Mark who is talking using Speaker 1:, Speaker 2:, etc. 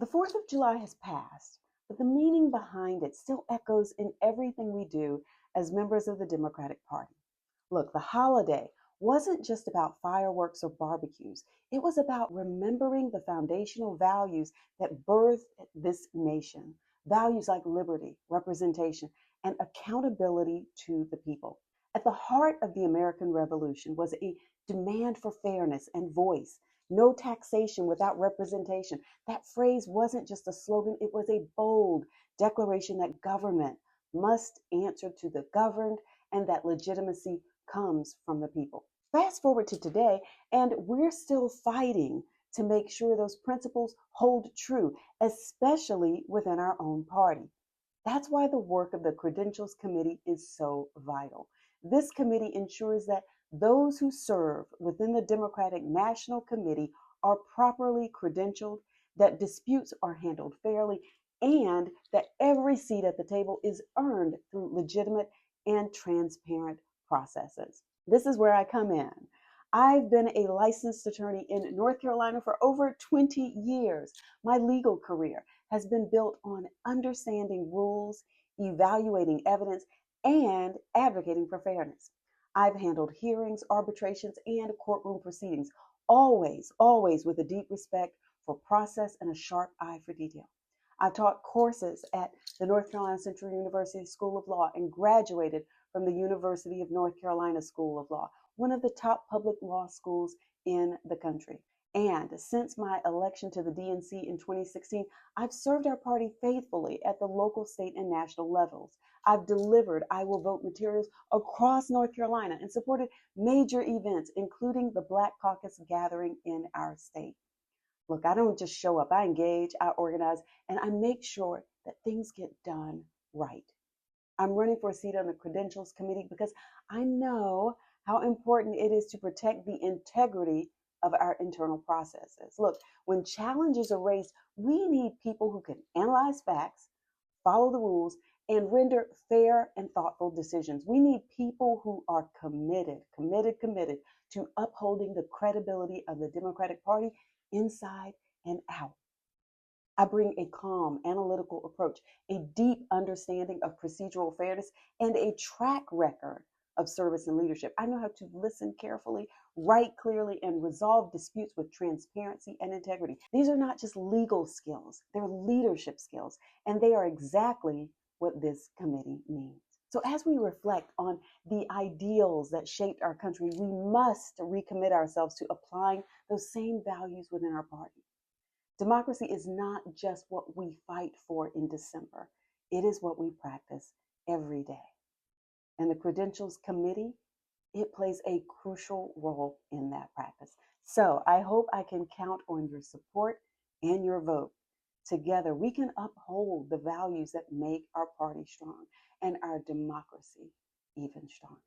Speaker 1: The 4th of July has passed, but the meaning behind it still echoes in everything we do as members of the Democratic Party. Look, the holiday wasn't just about fireworks or barbecues. It was about remembering the foundational values that birthed this nation. Values like liberty, representation, and accountability to the people. At the heart of the American Revolution was a demand for fairness and voice. No taxation without representation. That phrase wasn't just a slogan, it was a bold declaration that government must answer to the governed and that legitimacy comes from the people. Fast forward to today, and we're still fighting to make sure those principles hold true, especially within our own party. That's why the work of the Credentials Committee is so vital. This committee ensures that those who serve within the Democratic National Committee are properly credentialed, that disputes are handled fairly, and that every seat at the table is earned through legitimate and transparent processes. This is where I come in. I've been a licensed attorney in North Carolina for over 20 years. My legal career has been built on understanding rules, evaluating evidence, and advocating for fairness. I've handled hearings, arbitrations, and courtroom proceedings, always with a deep respect for process and a sharp eye for detail. I've taught courses at the North Carolina Central University School of Law and graduated from the University of North Carolina School of Law, one of the top public law schools in the country. And since my election to the DNC in 2016, I've served our party faithfully at the local, state, and national levels. I've delivered I Will Vote materials across North Carolina and supported major events, including the Black Caucus gathering in our state. Look, I don't just show up, I engage, I organize, and I make sure that things get done right. I'm running for a seat on the Credentials Committee because I know how important it is to protect the integrity of our internal processes. Look, when challenges are raised, we need people who can analyze facts, follow the rules, and render fair and thoughtful decisions. We need people who are committed to upholding the credibility of the Democratic Party inside and out. I bring a calm, analytical approach, a deep understanding of procedural fairness, and a track record of service and leadership. I know how to listen carefully, write clearly, and resolve disputes with transparency and integrity. These are not just legal skills, they're leadership skills, and they are exactly what this committee needs. So as we reflect on the ideals that shaped our country, we must recommit ourselves to applying those same values within our party. Democracy is not just what we fight for in December. It is what we practice every day. And the Credentials Committee, it plays a crucial role in that practice. So I hope I can count on your support and your vote. Together, we can uphold the values that make our party strong and our democracy even stronger.